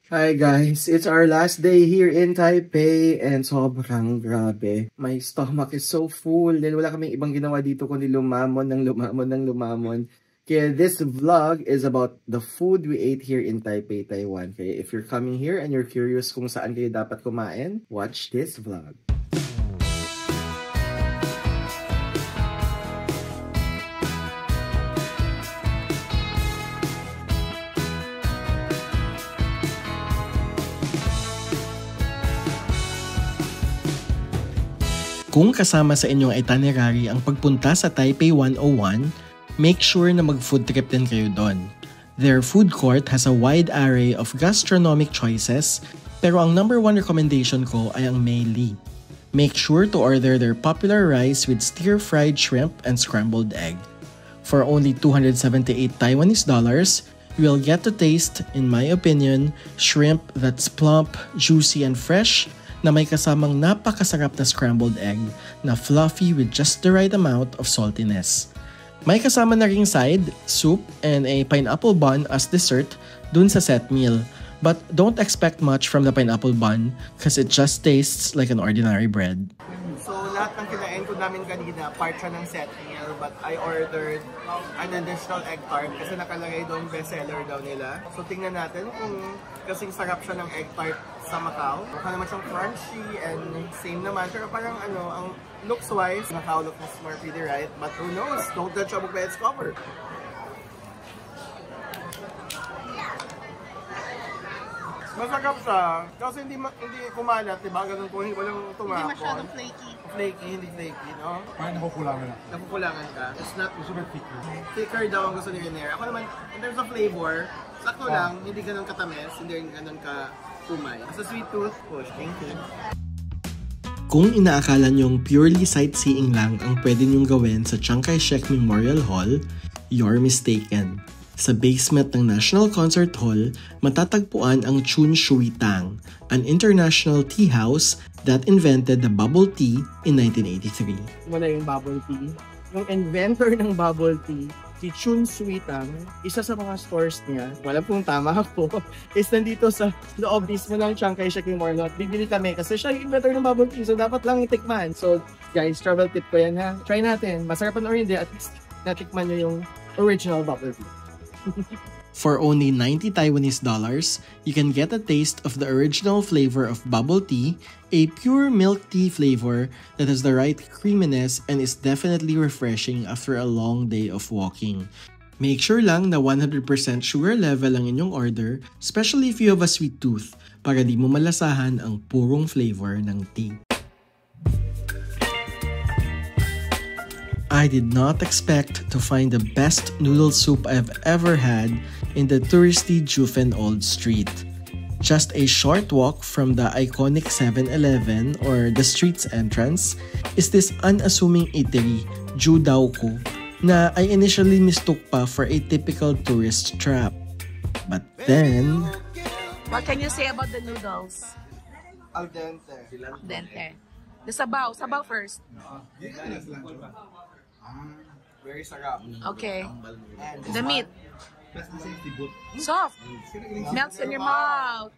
Hi guys, it's our last day here in Taipei and sobrang grabe. My stomach is so full dahil wala kaming ibang ginawa dito kundi lumamon ng lumamon ng lumamon. Kaya this vlog is about the food we ate here in Taipei, Taiwan. Kaya if you're coming here and you're curious kung saan kayo dapat kumain, watch this vlog. Kung kasama sa inyong itinerary ang pagpunta sa Taipei 101, make sure na mag-food trip din kayo doon. Their food court has a wide array of gastronomic choices, pero ang number one recommendation ko ay ang Mei Li. Make sure to order their popular rice with stir-fried shrimp and scrambled egg. For only 278 Taiwanese dollars, you will get to taste, in my opinion, shrimp that's plump, juicy, and fresh, na may kasamang napakasarap na scrambled egg na fluffy with just the right amount of saltiness. May kasama na ring side, soup, and a pineapple bun as dessert dun sa set meal. But don't expect much from the pineapple bun because it just tastes like an ordinary bread. So lahat ng kinain ko namin kanina, part siya ng set meal, but I ordered an additional egg tart kasi nakalagay doon bestseller daw nila. So tingnan natin kung kasing sarap siya ng egg tart sa Macau. Mukha naman siyang crunchy and same naman, pero parang ang looks-wise, Macau looks more pretty, right? But who knows? Don't judge a book by its cover. Masarap siya. Kasi hindi kumalat, diba? Ganun po, walang tumapon. Hindi masyadong flaky. Hindi flaky, no? Parang nakukulangan na. Nakukulangan ka. It's not super thicker. Thicker daw ang gusto ni Renier. Ako naman, in terms of flavor, sakto lang, hindi ganun katamis, hindi ganun ka umay. Sa sweet tooth, push. Thank you. Kung inaakala nyong purely sightseeing lang ang pwede nyong gawin sa Chiang Kai-shek Memorial Hall, you're mistaken. Sa basement ng National Concert Hall, matatagpuan ang Chun Shui Tang, an international tea house that invented the bubble tea in 1983. Muna yung bubble tea. Yung inventor ng bubble tea, si Chun Shui Tang, isa sa mga stores niya, wala pong tama ako, is nandito sa loob mismo ng Chiang Kai-shek Memorial. Bibili kami kasi siya yung inventor ng bubble tea, so dapat lang itikman. So guys, travel tip ko yan ha. Try natin. Masarap or hindi, at least natikman nyo yung original bubble tea. For only 90 Taiwanese dollars, you can get a taste of the original flavor of bubble tea, a pure milk tea flavor that has the right creaminess and is definitely refreshing after a long day of walking. Make sure lang na 100% sugar level ang inyong order, especially if you have a sweet tooth, para di mo malasahan ang purong flavor ng tea. I did not expect to find the best noodle soup I've ever had in the touristy Jufen Old Street. Just a short walk from the iconic 7-Eleven or the street's entrance is this unassuming eatery, Ju Dao Ku, na I initially mistook pa for a typical tourist trap. But then... What can you say about the noodles? Al dente. Dente. The sabaw. Sabaw first. Very sarap. Okay. The meat. Soft. Melts in your mouth.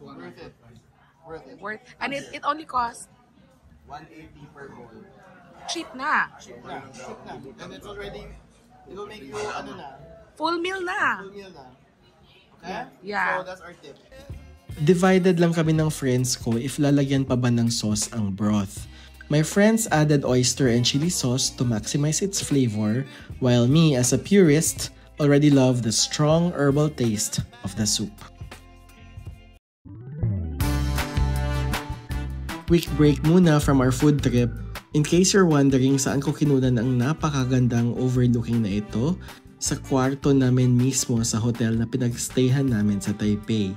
Worth it. Worth. And it only costs 180 per bowl. cheap na. Cheap na. And it's already, it will make you, Full meal na. full meal na. Okay? Yeah. So that's our tip. Divided lang kami ng friends ko if lalagyan pa ba ng sauce ang broth. My friends added oyster and chili sauce to maximize its flavor, while me, as a purist, already love the strong herbal taste of the soup. Quick break muna from our food trip. In case you're wondering saan ko kinunan ang napakagandang overlooking na ito, sa kwarto namin mismo sa hotel na pinagstayhan namin sa Taipei.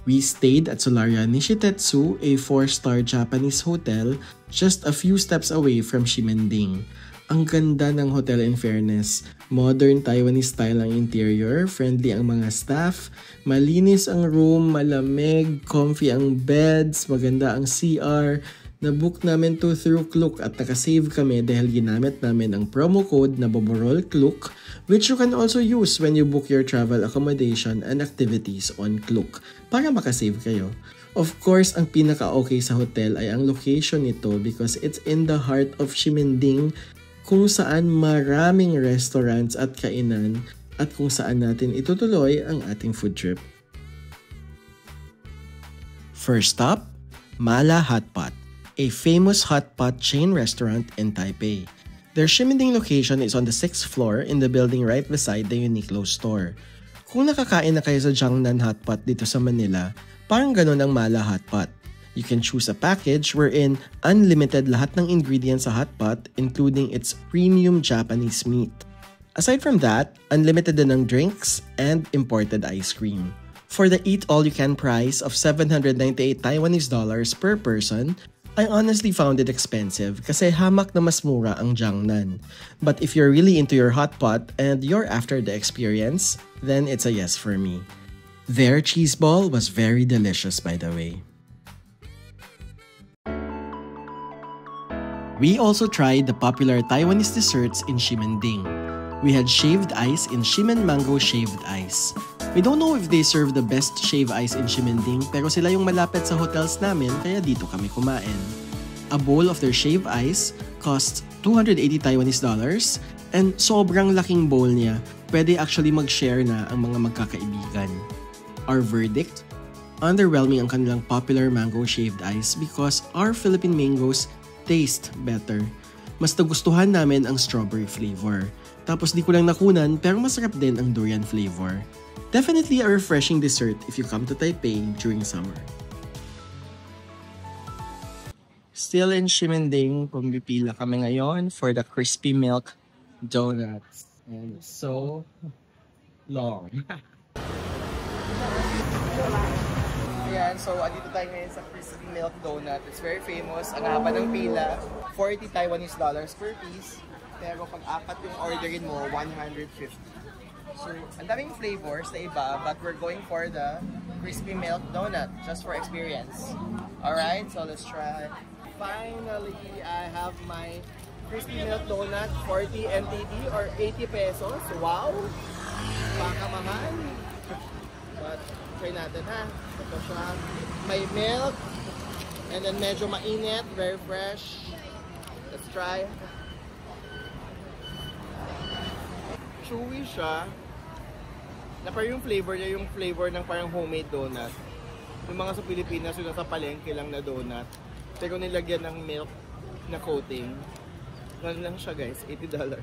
We stayed at Solaria Nishitetsu, a 4-star Japanese hotel just a few steps away from Ximending. Ang ganda ng hotel in fairness. Modern Taiwanese style ang interior, friendly ang mga staff, malinis ang room, malamig, comfy ang beds, maganda ang CR, Nabook namin to through Klook at nakasave kami dahil ginamit namin ang promo code na Boborol Klook, which you can also use when you book your travel accommodation and activities on Klook para makasave kayo. Of course, ang pinaka-okay sa hotel ay ang location nito because it's in the heart of Ximending, kung saan maraming restaurants at kainan at kung saan natin itutuloy ang ating food trip. First stop, Mala Hot Pot, a famous hot pot chain restaurant in Taipei. Their Ximending location is on the 6th floor in the building right beside the Uniqlo store. Kung nakakain na kayo sa Jiangnan Hot Pot dito sa Manila, parang ganun ang Mala Hot Pot. You can choose a package wherein unlimited lahat ng ingredients sa hot pot, including its premium Japanese meat. Aside from that, unlimited din ng drinks and imported ice cream. For the eat-all-you-can price of 798 Taiwanese dollars per person, I honestly found it expensive kasi hamak na mas mura ang Jiangnan. But if you're really into your hot pot and you're after the experience, then it's a yes for me. Their cheese ball was very delicious, by the way. We also tried the popular Taiwanese desserts in Ximending. We had shaved ice in Ximen Mango Shaved Ice. We don't know if they serve the best shaved ice in Ximending pero sila yung malapit sa hotels namin kaya dito kami kumain. A bowl of their shaved ice costs 280 Taiwanese dollars and sobrang laking bowl niya. Pwede actually mag-share na ang mga magkakaibigan. Our verdict? Underwhelming ang kanilang popular mango shaved ice because our Philippine mangoes taste better. Mas nagustuhan namin ang strawberry flavor. Tapos di ko lang nakunan pero masarap din ang durian flavor. Definitely a refreshing dessert if you come to Taipei during summer. Still in Ximending, pumipila kami ngayon for the crispy milk donuts. And so long. Ayan, so andito tayo ngayon sa crispy milk donut. It's very famous. Ang haba ng pila, 40 Taiwanese dollars per piece. Pero pag apat yung orderin mo, 150. So, ang daming flavors na iba, but we're going for the crispy milk donut, just for experience. Alright, so let's try. Finally, I have my crispy milk donut, 40 NTD or 80 pesos. Wow! Baka mahal. But, try natin ha. Ito siya. May milk, and then medyo mainit, very fresh. Let's try. Chewy siya. Na parang yung flavor niya, yung flavor ng parang homemade donut. Yung mga sa Pilipinas, yung nasa palengke lang na donut. Pero nilagyan ng milk na coating. Ganun lang siya guys, $80.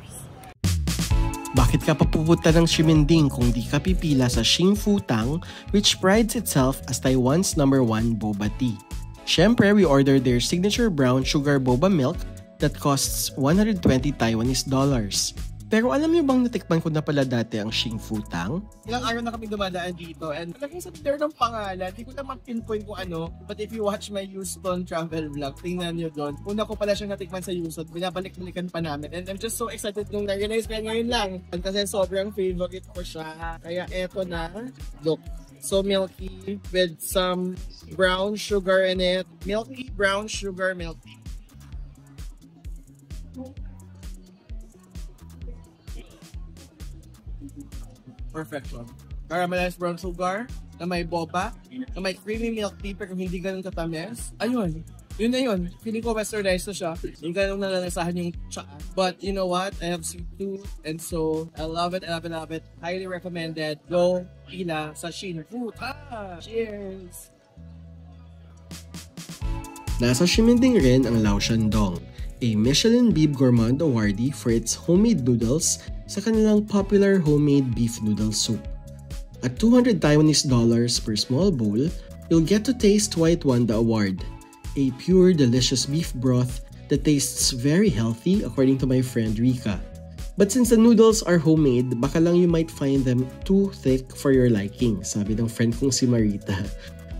Bakit ka papupunta ng Ximending kung di ka pipila sa Xing Fu Tang, which prides itself as Taiwan's #1 boba tea? Syempre, we ordered their signature brown sugar boba milk that costs 120 Taiwanese dollars. Pero alam niyo bang natikman ko na pala dati ang Xing Fu Tang? Ilang araw na kami dumadaan dito and talagang sa there ng pangalan, di ko naman pinpoint kung ano. But if you watch my Houston travel vlog, tingnan nyo doon. Una ko pala siyang natikman sa Houston, binabalik-balikan pa namin. And I'm just so excited nung na-realize ko ngayon lang. Kasi sobrang favorite ko siya. Kaya eto na, look. So milky with some brown sugar in it. Milky brown sugar milk tea. Perfect one. Caramelized brown sugar, na may boba, na may creamy milk tea pero hindi ganun katamis. Ayun. Yun na yun. Feeling ko westernized na siya. Yung ganun nalalasahan yung tsaa. But you know what? I have sweet tooth and so I love it, I love it, I love it. Highly recommended. Go pila sa Xing Fu Tang. Cheers! Nasa Ximending rin ang Lao Shandong, a Michelin Bib Gourmand awardee for its homemade noodles sa kanilang popular homemade beef noodle soup. At 200 Taiwanese dollars per small bowl, you'll get to taste White Wanda Award, a pure delicious beef broth that tastes very healthy according to my friend Rika. But since the noodles are homemade, baka lang you might find them too thick for your liking, sabi ng friend kong si Marita.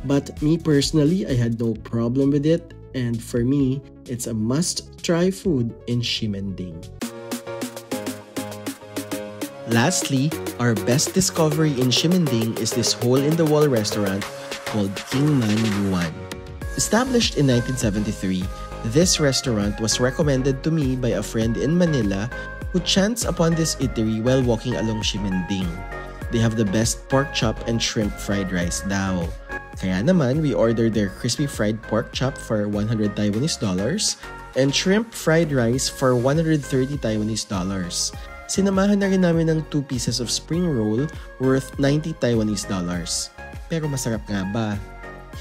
But me personally, I had no problem with it, and for me, it's a must-try food in Ximending. Lastly, our best discovery in Ximending is this hole-in-the-wall restaurant called King Man Yuan. Established in 1973, This restaurant was recommended to me by a friend in Manila who chanced upon this eatery while walking along Ximending. They have the best pork chop and shrimp fried rice daw. Kaya naman, we ordered their crispy fried pork chop for $100 Taiwanese and shrimp fried rice for $130 Taiwanese. Sinamahan na rin namin ng 2 pieces of spring roll worth $90 Taiwanese. Pero masarap nga ba?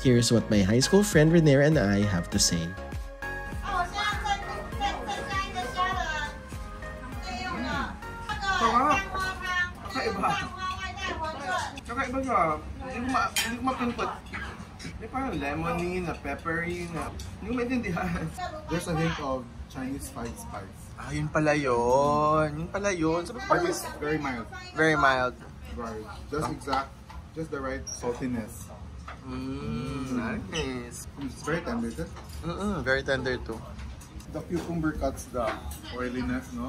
Here's what my high school friend Renner and I have to say. Kakaiba siya. Hindi ko mapinput. May parang lemony na peppery na. Hindi ko maintindihan. There's a hint of Chinese fried spice. Ah, yun pala yun. Yun pala yun. Sabi ko, But it's very mild. very mild. Right. Just the right saltiness. Nice. It's very tender. Just Very tender too. the cucumber cuts the oiliness, no?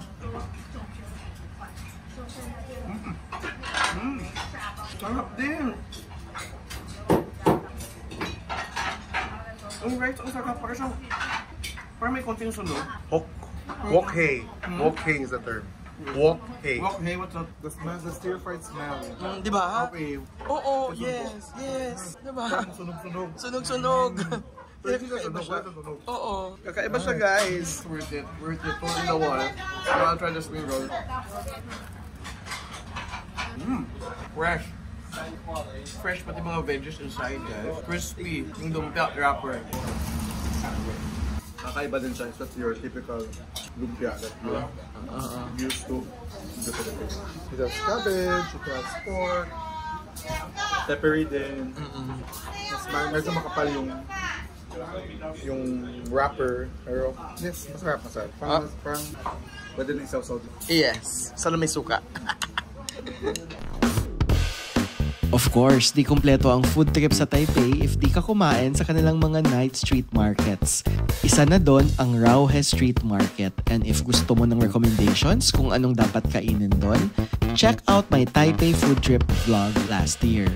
Sarap din. Ang rice, ang sarap. Parang may konting sunog. Wok hei. Wok hei is the term. Wok hei. Wok, hey, what's up? The smell, the stir-fried smell. Di ba? Okay. Oo, yes. Di ba? Sunog-sunog. Sunog-sunog. Kakaiba siya. Oo. Kakaiba siya, guys. Worth it. Worth it. Put in the wall. So I'll try the spring roll. Fresh. Fresh pati mga veggies inside, guys. Crispy. Yung lumpia wrapper. Kakaiba din siya. It's not your typical lumpia that you're used to. It has cabbage, it has pork, peppery din. Mas medyo makapal yung wrapper. Pero yes, masarap. Parang pwede na isaw-saw din. Yes. Sana may suka. Of course, di kumpleto ang food trip sa Taipei if di ka kumain sa kanilang mga night street markets. Isa na doon ang Rauhe Street Market, and if gusto mo ng recommendations kung anong dapat kainin doon, check out my Taipei food trip vlog last year.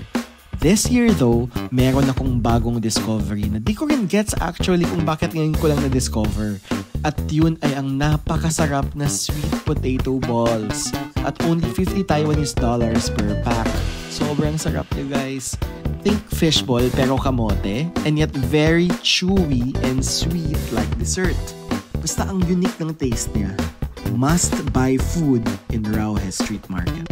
This year though, meron akong bagong discovery na di ko rin gets actually kung bakit ngayon ko lang na-discover. At yun ay ang napakasarap na sweet potato balls at only $50 Taiwanese per pack. Sobrang sarap niya, guys. Think fishball pero kamote, and yet very chewy and sweet like dessert. Basta ang unique ng taste niya. Must buy food in Rauhe Street Market.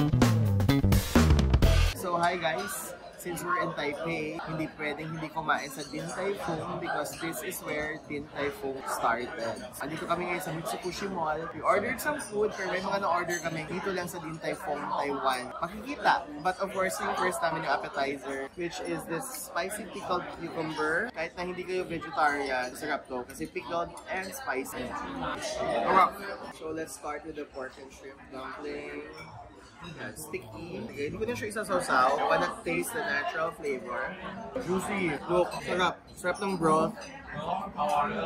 So, hi guys. Since we're in Taipei, hindi pwedeng hindi kumain sa Din Tai Fung because this is where Din Tai Fung started. Andito kami ngayon sa Mitsukushi Mall. We ordered some food, pero may mga na-order kami dito lang sa Din Tai Fung, Taiwan. Makikita. But of course, yung first namin yung appetizer, which is this spicy pickled cucumber. Kahit na hindi kayo vegetarian, sarap to kasi pickled and spicy. So let's start with the pork and shrimp dumpling. Sticky. Okay, hindi ko na siya isasawsaw. I wanna taste the natural flavor. Juicy. Look, sarap. Sarap ng broth.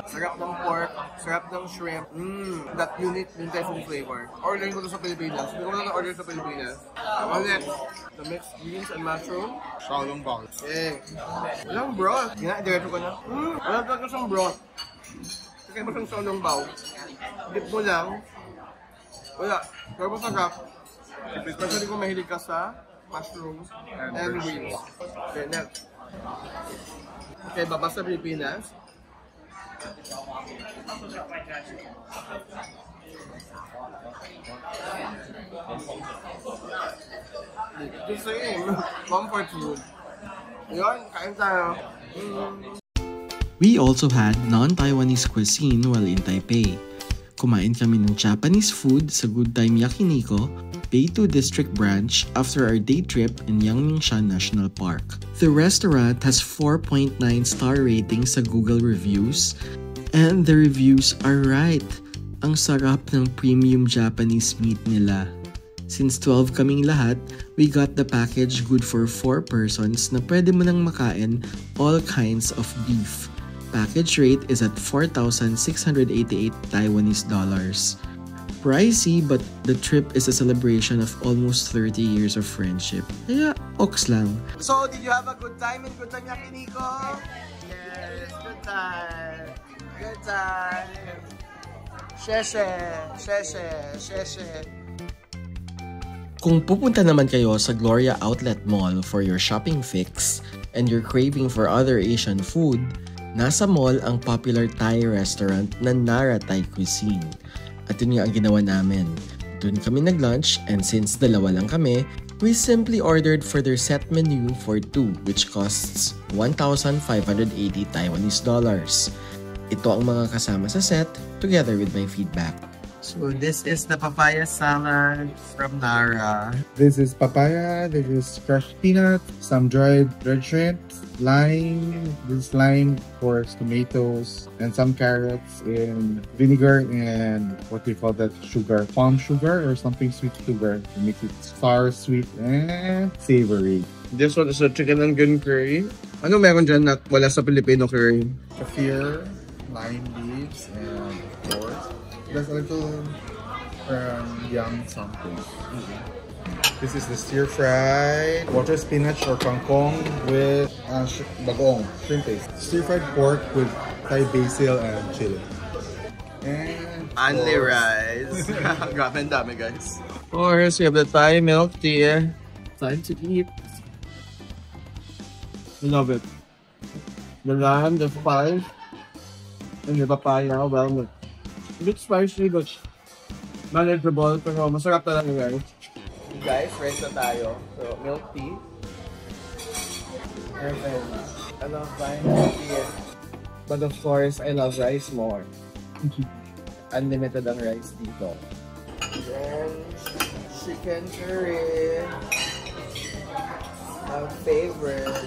Sarap ng pork. Sarap ng shrimp. That unique Din Tai Fung flavor. Ordering ko to sa Pilipinas. Hindi ko na na-order sa Pilipinas. Next, the mixed greens and mushroom. Shaolong ball. Okay. Walang broth. Diretso ko na. Wala talaga siyang broth. Kaya ba siyang shaolong bao? Dip mo lang. Wala. Pero masarap. Especially kung mahilig ka sa mushrooms and greens. Okay, next. Okay, baba sa Pilipinas. The same. Comfort food. Yun, kain tayo. We also had non-Taiwanese cuisine while in Taipei. Kumain kami ng Japanese food sa Good Time Yakiniku, Beitou District Branch after our day trip in Yangmingshan National Park. The restaurant has 4.9 star rating sa Google Reviews, and the reviews are right. Ang sarap ng premium Japanese meat nila. Since 12 kaming lahat, we got the package good for 4 persons na pwede mo nang makain all kinds of beef. Package rate is at 4,688 Taiwanese dollars. Pricey, but the trip is a celebration of almost 30 years of friendship. Kaya, oks lang. So, did you have a good time in Good Time Yakiniku? Yes, good time. Good time. Sheshe, sheshe, sheshe. Kung pupunta naman kayo sa Gloria Outlet Mall for your shopping fix and you're craving for other Asian food, nasa mall ang popular Thai restaurant na Nara Thai Cuisine. At yun nga ang ginawa namin. Doon kami nag-lunch and since dalawa lang kami, we simply ordered for their set menu for 2 which costs 1,580 Taiwanese dollars. Ito ang mga kasama sa set together with my feedback. So this is the papaya salad from Nara. This is papaya, this is crushed peanut, some dried red shrimps, lime, this lime, of course, tomatoes, and some carrots in vinegar and what we call that sugar, palm sugar or something sweet sugar to make it sour, sweet, and savory. This one is a chicken and green curry. Ano meron dyan na wala sa Filipino curry? Kaffir, lime leaves, and of course, there's a little yum something. This is the stir-fried water spinach or kangkong with bagong, shrimp paste. Stir-fried pork with Thai basil and chili. And Only rice. Grabe ang dami, guys. Of course, we have the Thai milk tea. Time to eat. I love it. The lamb, the spice, and the papaya, well, a bit spicy, but manageable, pero masarap talaga, guys. Guys, rice na tayo. So, milk tea. Perfect. I love buying milk tea. But of course, I love rice more. Unlimited ang rice dito. Then, chicken curry. My favorite.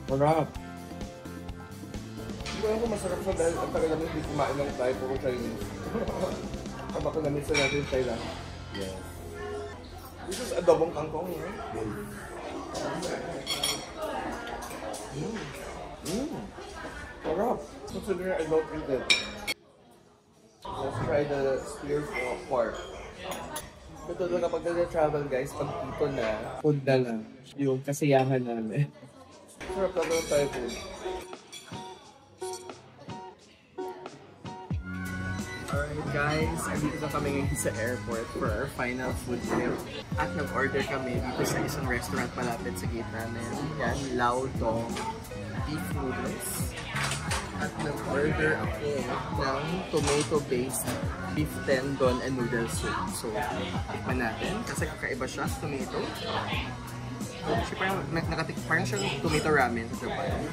Sarap. Hindi ko alam kung masarap sa dahil ang tagal namin hindi kumain ng Thai, puro Chinese. Habang ko namin sa natin Thailand. yeah. This is adobong kangkong, eh? Sarap. Considering I don't eat it. Let's try the spear pork. Ito na kapag nag-travel, guys, pag dito na, food na lang. Yung kasiyahan namin. Sarap na ng Thai food. Alright guys, andito na kami ngayon sa airport for our final food trip. At nag-order kami dito sa isang restaurant malapit sa gate namin. Yan, Lao Dong beef noodles. At nag-order ako ng tomato-based beef tendon and noodle soup. So, tikman natin kasi kakaiba siya, tomato. Siya parang siyang tomato ramen sa Japan.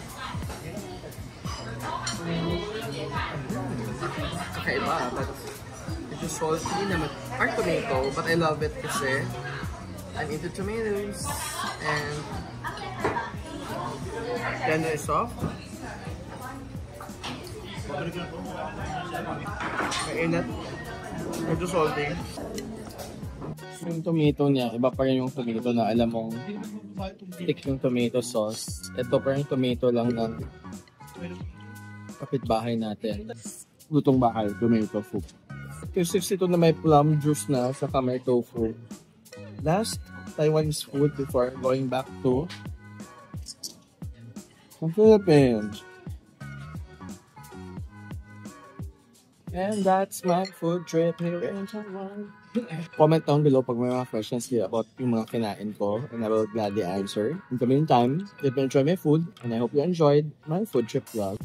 Kakaiba, but medyo salty naman. Or tomato, but I love it kasi I'm into tomatoes and tender is soft. Mainit. Medyo salty. Yung tomato niya, iba pa rin yung tomato na alam mong thick yung tomato sauce. Ito pa rin tomato lang ng kapitbahay natin. Lutong bahay, tomato soup. Kasi ito na may plum juice na sa may tofu. Last Taiwanese food before going back to the Philippines. And that's my food trip here in Taiwan. Comment down below pag may mga questions here about yung mga kinain ko and I will gladly answer. In the meantime, let me enjoy my food and I hope you enjoyed my food trip vlog.